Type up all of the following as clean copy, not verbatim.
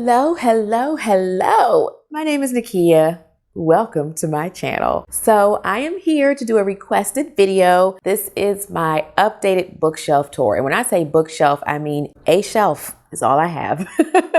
Hello, hello, hello. My name is Nakia. Welcome to my channel. So I am here to do a requested video. This is my updated bookshelf tour. And when I say bookshelf, I mean a shelf is all I have.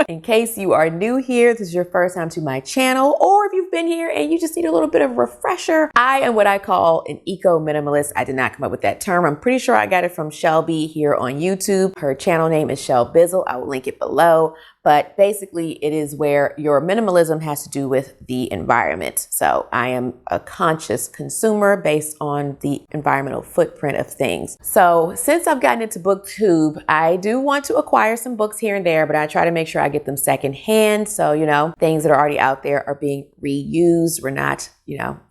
In case you are new here, this is your first time to my channel, or if you've been here and you just need a little bit of a refresher, I am what I call an eco-minimalist. I did not come up with that term. I'm pretty sure I got it from Shelby here on YouTube. Her channel name is Shell Bizzle. I will link it below. But basically, it is where your minimalism has to do with the environment. So I am a conscious consumer based on the environmental footprint of things. So since I've gotten into BookTube, I do want to acquire some books here and there, but I try to make sure I get them secondhand. So, things that are already out there are being reused. We're not,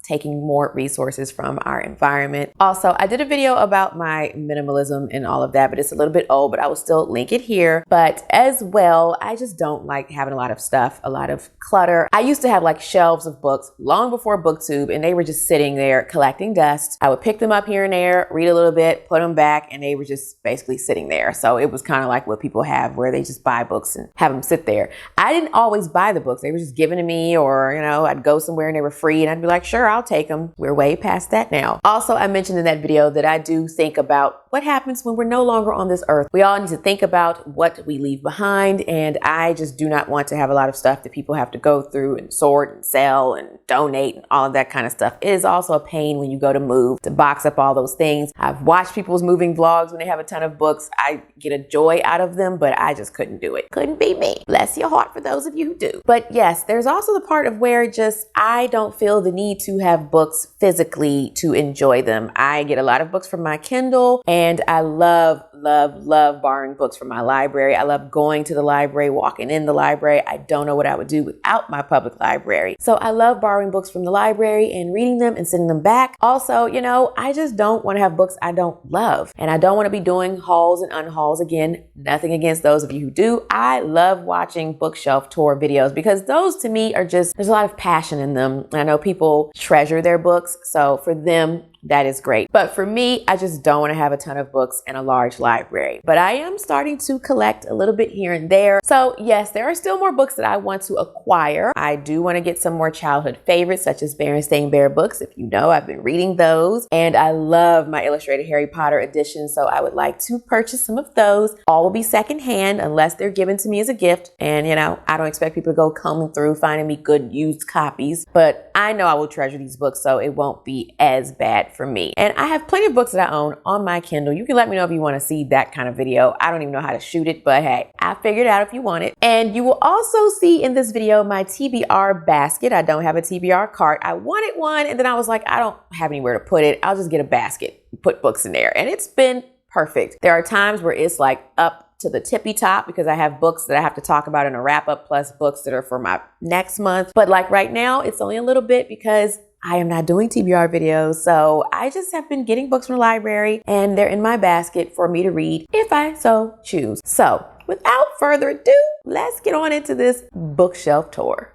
taking more resources from our environment. Also, I did a video about my minimalism and all of that, but it's a little bit old, but I will still link it here. But as well, I just don't like having a lot of stuff, a lot of clutter. I used to have like shelves of books long before BookTube, and they were just sitting there collecting dust. I would pick them up here and there, read a little bit, put them back, and they were just basically sitting there. So it was kind of like what people have where they just buy books and have them sit there. I didn't always buy the books. They were just given to me, or, I'd go somewhere and they were free and I'd be like, sure, I'll take them. We're way past that now. Also, I mentioned in that video that I do think about what happens when we're no longer on this earth. We all need to think about what we leave behind, and I just do not want to have a lot of stuff that people have to go through and sort and sell and donate and all of that kind of stuff. It is also a pain when you go to move to box up all those things. I've watched people's moving vlogs when they have a ton of books. I get a joy out of them, but I just couldn't do it. Couldn't be me. Bless your heart for those of you who do. But yes, there's also the part of where I don't feel the need to have books physically to enjoy them. I get a lot of books from my Kindle, and I love borrowing books from my library. I love going to the library, walking in the library. I don't know what I would do without my public library. So I love borrowing books from the library and reading them and sending them back. Also, I just don't want to have books I don't love. And I don't want to be doing hauls and unhauls. Again, nothing against those of you who do. I love watching bookshelf tour videos because those to me are there's a lot of passion in them. I know people treasure their books. So for them, that is great. But for me, I just don't want to have a ton of books in a large library. But I am starting to collect a little bit here and there. So yes, there are still more books that I want to acquire. I do want to get some more childhood favorites, such as Berenstain Bear books. If you know, I've been reading those. And I love my illustrated Harry Potter edition. So I would like to purchase some of those. All will be secondhand unless they're given to me as a gift. And I don't expect people to go combing through finding me good used copies. But I know I will treasure these books, so it won't be as bad for me. And I have plenty of books that I own on my Kindle. You can let me know if you want to see that kind of video. I don't even know how to shoot it, but hey, I figured it out if you want it. And you will also see in this video my TBR basket. I don't have a TBR cart. I wanted one, and then I was like, I don't have anywhere to put it. I'll just get a basket, put books in there. And it's been perfect. There are times where it's like up to the tippy top because I have books that I have to talk about in a wrap up, plus books that are for my next month. But like right now, it's only a little bit because I am not doing TBR videos. So I just have been getting books from the library, and they're in my basket for me to read if I so choose. So without further ado, let's get on into this bookshelf tour.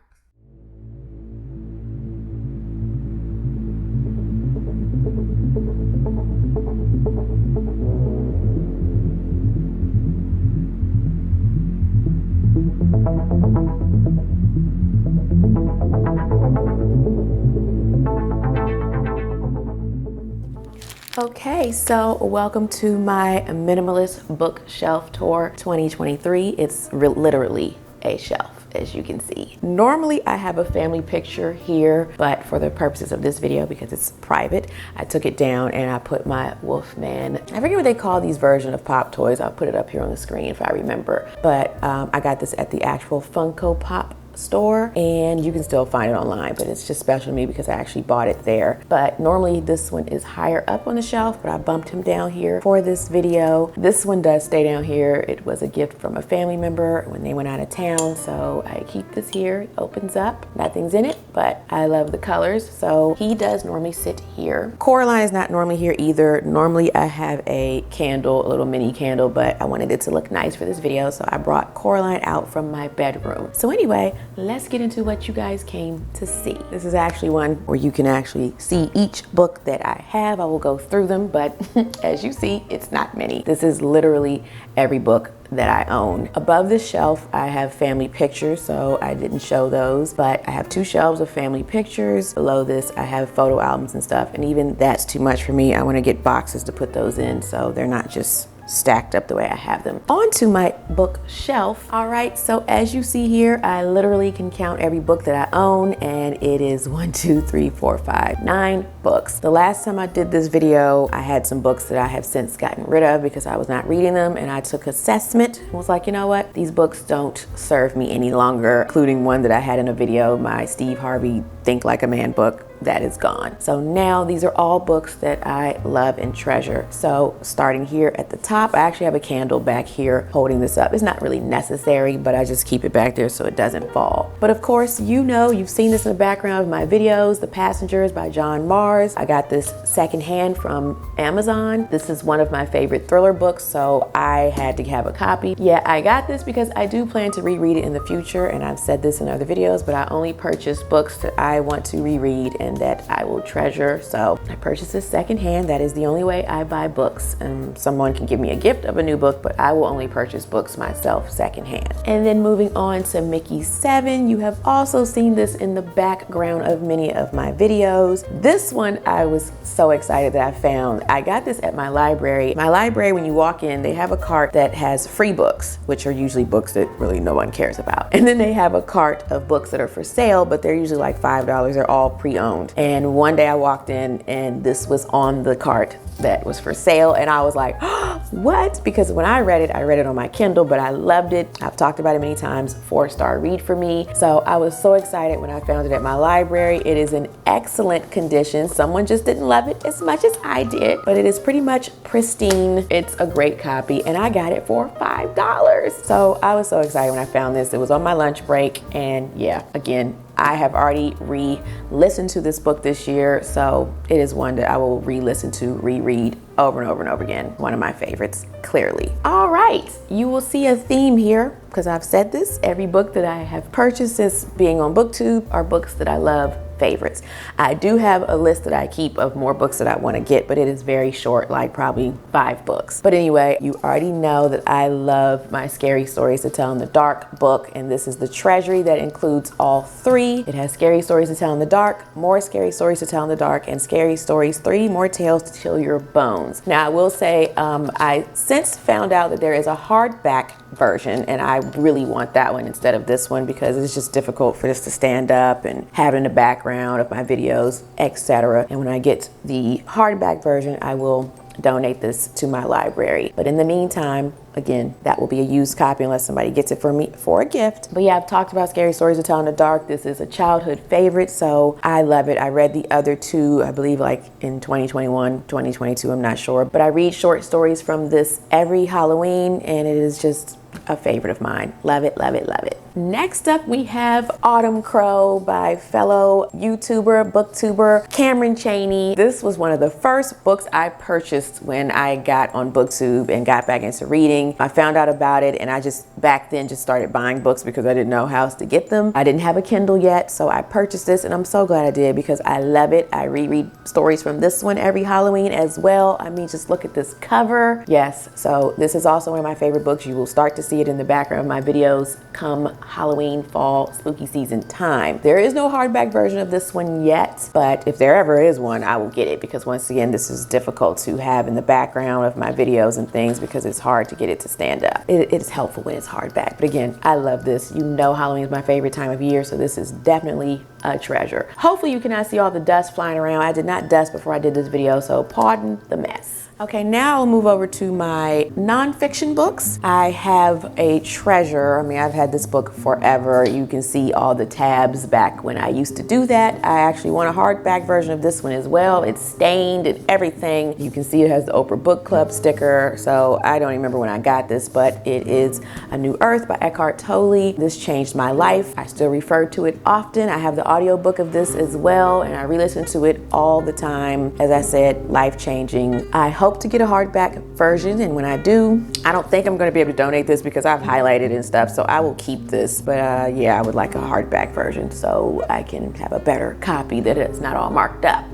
Okay, so welcome to my minimalist bookshelf tour 2023. It's literally a shelf, as you can see. Normally I have a family picture here, but for the purposes of this video, because it's private, I took it down and I put my Wolfman, I forget what they call these version of Pop toys. I'll put it up here on the screen if I remember. But I got this at the actual Funko Pop store, and you can still find it online, but it's just special to me because I actually bought it there. But normally this one is higher up on the shelf, but I bumped him down here for this video. This one does stay down here. It was a gift from a family member when they went out of town, so I keep this here. It opens up, nothing's in it, but I love the colors, so he does normally sit here. Coraline is not normally here either. Normally I have a candle, a little mini candle, but I wanted it to look nice for this video, so I brought Coraline out from my bedroom. So anyway, let's get into what you guys came to see. This is actually one where you can actually see each book that I have. I will go through them, but as you see, it's not many. This is literally every book that I own. Above this shelf, I have family pictures, so I didn't show those, but I have 2 shelves of family pictures. Below this, I have photo albums and stuff, and even that's too much for me. I want to get boxes to put those in so they're not just stacked up the way I have them. On to my bookshelf. All right, so as you see here, I literally can count every book that I own, and it is 1, 2, 3, 4, 5, 9 books. The last time I did this video, I had some books that I have since gotten rid of because I was not reading them, and I took assessment and was like, you know what? These books don't serve me any longer, including one that I had in a video, my Steve Harvey Think Like a Man book. That is gone. So now these are all books that I love and treasure. So starting here at the top, I actually have a candle back here holding this up. It's not really necessary, but I just keep it back there so it doesn't fall. But of course, you know, you've seen this in the background of my videos, The Passengers by John Mars. I got this secondhand from Amazon. This is one of my favorite thriller books, so I had to have a copy. Yeah, I got this because I do plan to reread it in the future, and I've said this in other videos, but I only purchase books that I want to reread and that I will treasure. So I purchased this secondhand. That is the only way I buy books. Someone can give me a gift of a new book, but I will only purchase books myself secondhand. And then moving on to Mickey 7, you have also seen this in the background of many of my videos. This one I was so excited that I found. I got this at my library. My library, when you walk in, they have a cart that has free books, which are usually books that really no one cares about. And then they have a cart of books that are for sale, but they're usually like $5. They're all pre-owned. And one day I walked in and this was on the cart that was for sale, and I was like, oh, what? Because when I read it on my Kindle, but I loved it. I've talked about it many times, 4-star read for me. So I was so excited when I found it at my library. It is in excellent condition. Someone just didn't love it as much as I did, but it is pretty much pristine. It's a great copy, and I got it for $5. So I was so excited when I found this. It was on my lunch break, and yeah, again, I have already re-listened to this book this year, so it is one that I will re-listen to, reread over and over and over again. One of my favorites, clearly. All right, you will see a theme here because I've said this. Every book that I have purchased since being on BookTube are books that I love, favorites. I do have a list that I keep of more books that I want to get, but it is very short, like probably 5 books. But anyway, you already know that I love my Scary Stories to Tell in the Dark book, and this is the treasury that includes all 3. It has Scary Stories to Tell in the Dark, More Scary Stories to Tell in the Dark, and Scary Stories 3 More Tales to Chill Your Bones. Now I will say, I since found out that there is a hardback version, and I really want that one instead of this one because it's just difficult for this to stand up and have it in the background of my videos, etc. And when I get the hardback version, I will donate this to my library. But in the meantime, again, that will be a used copy unless somebody gets it for me for a gift. But yeah, I've talked about Scary Stories to Tell in the Dark. This is a childhood favorite, so I love it. I read the other 2, I believe like in 2021, 2022, I'm not sure. But I read short stories from this every Halloween, and it is just a favorite of mine. Love it, love it, love it. Next up, we have Autumn Crow by fellow YouTuber, booktuber, Cameron Chaney. This was one of the first books I purchased when I got on BookTube and got back into reading. I found out about it, and I just back then just started buying books because I didn't know how else to get them. I didn't have a Kindle yet, so I purchased this, and I'm so glad I did because I love it. I reread stories from this one every Halloween as well. I mean, just look at this cover. Yes, so this is also one of my favorite books. You will start to see it in the background of my videos come Halloween, fall, spooky season time. There is no hardback version of this one yet, but if there ever is one, I will get it because once again, this is difficult to have in the background of my videos and things because it's hard to get it to stand up. It is helpful when it's hardback, but again, I love this. You know Halloween is my favorite time of year, so this is definitely a treasure. Hopefully you cannot see all the dust flying around. I did not dust before I did this video, so pardon the mess. Okay, now I'll move over to my nonfiction books. I have a treasure. I mean, I've had this book forever. You can see all the tabs back when I used to do that. I actually want a hardback version of this one as well. It's stained and everything. You can see it has the Oprah Book Club sticker. So I don't even remember when I got this, but it is A New Earth by Eckhart Tolle. This changed my life. I still refer to it often. I have the audiobook of this as well, and I re-listen to it all the time. As I said, life-changing. I hope hope to get a hardback version, and when I do, I don't think I'm going to be able to donate this because I've highlighted and stuff, so I will keep this. But yeah, I would like a hardback version so I can have a better copy that it's not all marked up.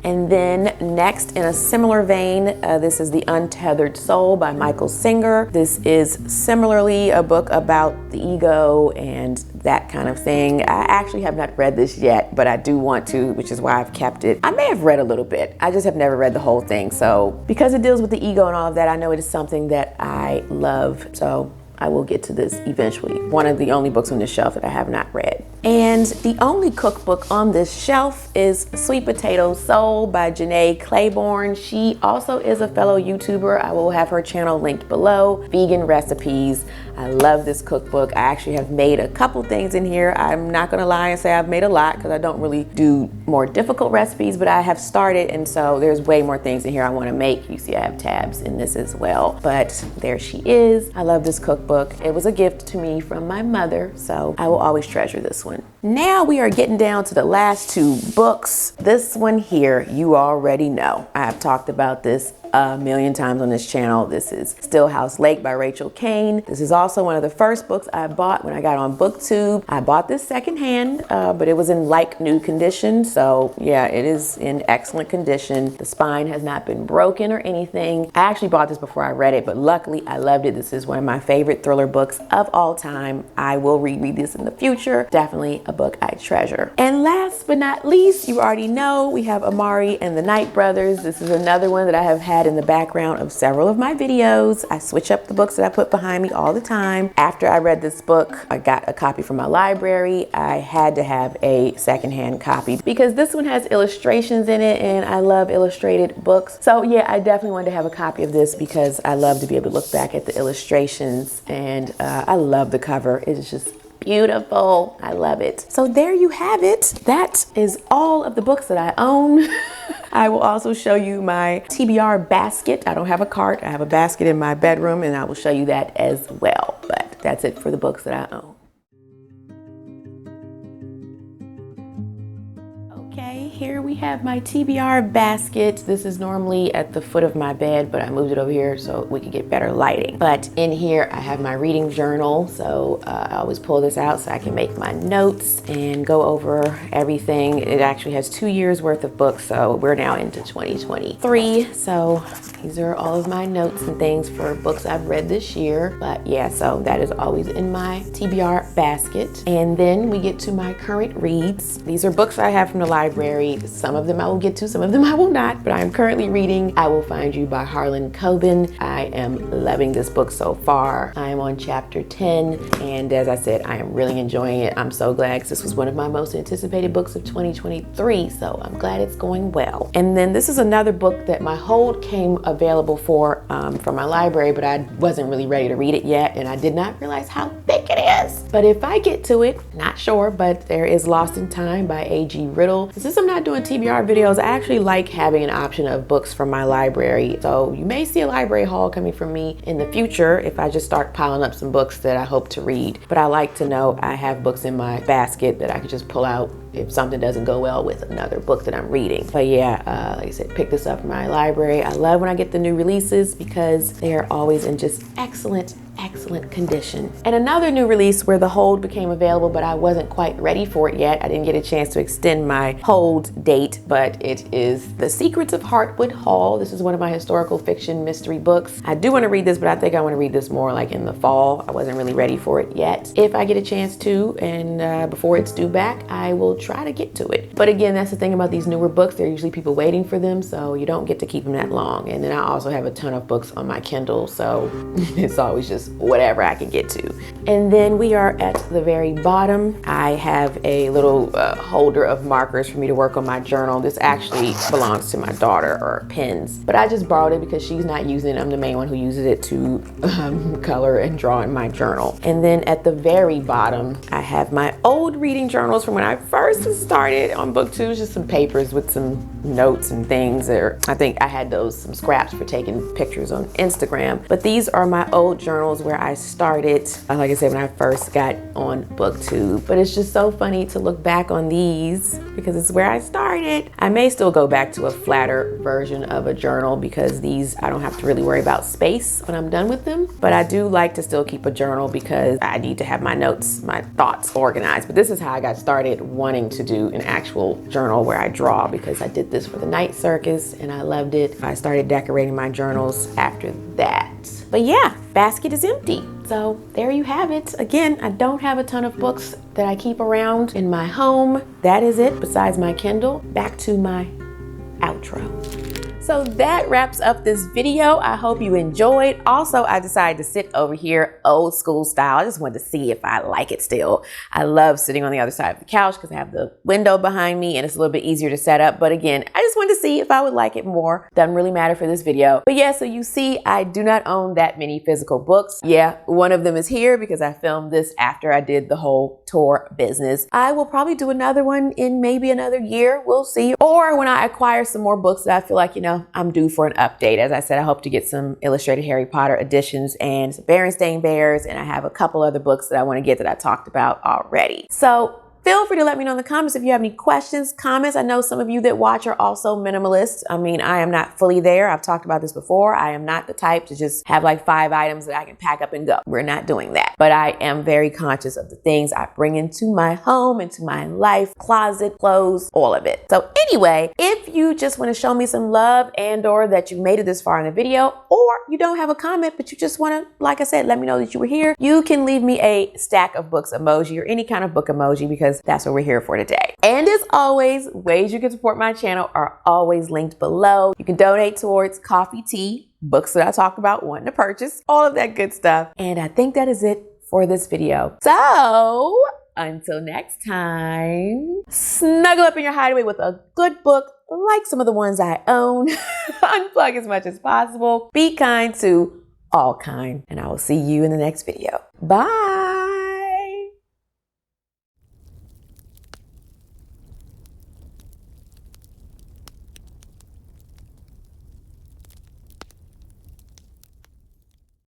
And then next, in a similar vein, this is The Untethered Soul by Michael Singer. This is similarly a book about the ego and that kind of thing. I actually have not read this yet, but I do want to, which is why I've kept it. I may have read a little bit. I just have never read the whole thing. So because it deals with the ego and all of that, I know it is something that I love. So I will get to this eventually. One of the only books on this shelf that I have not read. And the only cookbook on this shelf is Sweet Potato Soul by Janae Claiborne. She also is a fellow YouTuber. I will have her channel linked below. Vegan recipes. I love this cookbook. I actually have made a couple things in here. I'm not gonna lie and say I've made a lot because I don't really do more difficult recipes, but I have started, and so there's way more things in here I wanna make. You see I have tabs in this as well, but there she is. I love this cookbook. It was a gift to me from my mother, so I will always treasure this one. Now we are getting down to the last two books. This one here, you already know. I have talked about this a million times on this channel. This is Stillhouse Lake by Rachel Kane. This is also one of the first books I bought when I got on BookTube. I bought this secondhand, but it was in like new condition. So yeah, it is in excellent condition. The spine has not been broken or anything. I actually bought this before I read it, but luckily I loved it. This is one of my favorite thriller books of all time. I will reread this in the future. Definitely a book I treasure. And last but not least, you already know, we have Amari and the Knight Brothers. This is another one that I have had in the background of several of my videos. I switch up the books that I put behind me all the time. After I read this book, I got a copy from my library. I had to have a secondhand copy because this one has illustrations in it, and I love illustrated books. So yeah, I definitely wanted to have a copy of this because I love to be able to look back at the illustrations, and I love the cover. It's just beautiful. I love it. So there you have it. That is all of the books that I own. I will also show you my TBR basket. I don't have a cart. I have a basket in my bedroom, and I will show you that as well. But that's it for the books that I own. Okay, here we have my TBR basket. This is normally at the foot of my bed, but I moved it over here so we could get better lighting. But in here, I have my reading journal. So I always pull this out so I can make my notes and go over everything. It actually has 2 years worth of books. So we're now into 2023. So these are all of my notes and things for books I've read this year. But yeah, so that is always in my TBR basket. And then we get to my current reads. These are books I have from the library. Some of them I will get to, some of them I will not, but I am currently reading I Will Find You by Harlan Coben. I am loving this book so far. I am on chapter 10, and as I said, I am really enjoying it. I'm so glad because this was one of my most anticipated books of 2023, so I'm glad it's going well. And then this is another book that my hold came available for from my library, but I wasn't really ready to read it yet, and I did not realize how thick it is. But if I get to it, not sure, but there is Lost in Time by A.G. Riddle. Since I'm not doing TBR videos, I actually like having an option of books from my library. So you may see a library haul coming from me in the future if I just start piling up some books that I hope to read. But I like to know I have books in my basket that I could just pull out if something doesn't go well with another book that I'm reading. But yeah, like I said, pick this up from my library. I love when I get the new releases because they are always in just excellent condition. And another new release where the hold became available, but I wasn't quite ready for it yet. I didn't get a chance to extend my hold date, but it is The Secrets of Heartwood Hall. This is one of my historical fiction mystery books. I do want to read this, but I think I want to read this more like in the fall. I wasn't really ready for it yet. If I get a chance to, and before it's due back, I will try to get to it. But again, that's the thing about these newer books. There are usually people waiting for them, so you don't get to keep them that long. And then I also have a ton of books on my Kindle, so it's always just whatever I can get to. And then we are at the very bottom. I have a little holder of markers for me to work on my journal. This actually belongs to my daughter, or pens, but I just borrowed it because she's not using it. I'm the main one who uses it to color and draw in my journal. And then at the very bottom, I have my old reading journals from when I first started on BookTube. Just some papers with some notes and things. I think I had some scraps for taking pictures on Instagram. But these are my old journals where I started. Like I I said, when I first got on BookTube. But it's just so funny to look back on these because it's where I started. I may still go back to a flatter version of a journal because these, I don't have to really worry about space when I'm done with them. But I do like to still keep a journal because I need to have my notes, my thoughts organized. But this is how I got started wanting to do an actual journal where I draw, because I did this for the night circus and I loved it. I started decorating my journals after that. But yeah, basket is empty. So there you have it. Again, I don't have a ton of books that I keep around in my home. That is it, besides my Kindle. Back to my outro. So that wraps up this video. I hope you enjoyed. Also, I decided to sit over here old school style. I just wanted to see if I like it still. I love sitting on the other side of the couch because I have the window behind me and it's a little bit easier to set up. But again, I just wanted to see if I would like it more. Doesn't really matter for this video. But yeah, so you see, I do not own that many physical books. Yeah, one of them is here because I filmed this after I did the whole tour business. I will probably do another one in maybe another year. We'll see. Or when I acquire some more books that I feel like, I'm due for an update. As I said, I hope to get some illustrated Harry Potter editions and some Berenstain Bears, and I have a couple other books that I want to get that I talked about already. So feel free to let me know in the comments if you have any questions, comments. I know some of you that watch are also minimalists. I mean, I am not fully there. I've talked about this before. I am not the type to just have like 5 items that I can pack up and go. We're not doing that. But I am very conscious of the things I bring into my home, into my life, closet, clothes, all of it. So anyway, if you just want to show me some love and or that you made it this far in the video, or you don't have a comment, but you just want to, like I said, let me know that you were here, you can leave me a stack of books emoji or any kind of book emoji, because that's what we're here for today. And as always, ways you can support my channel are always linked below. You can donate towards coffee, tea, books that I talk about wanting to purchase, all of that good stuff. And I think that is it for this video. So until next time, snuggle up in your hideaway with a good book, like some of the ones I own. Unplug as much as possible. Be kind to all kind. And I will see you in the next video. Bye.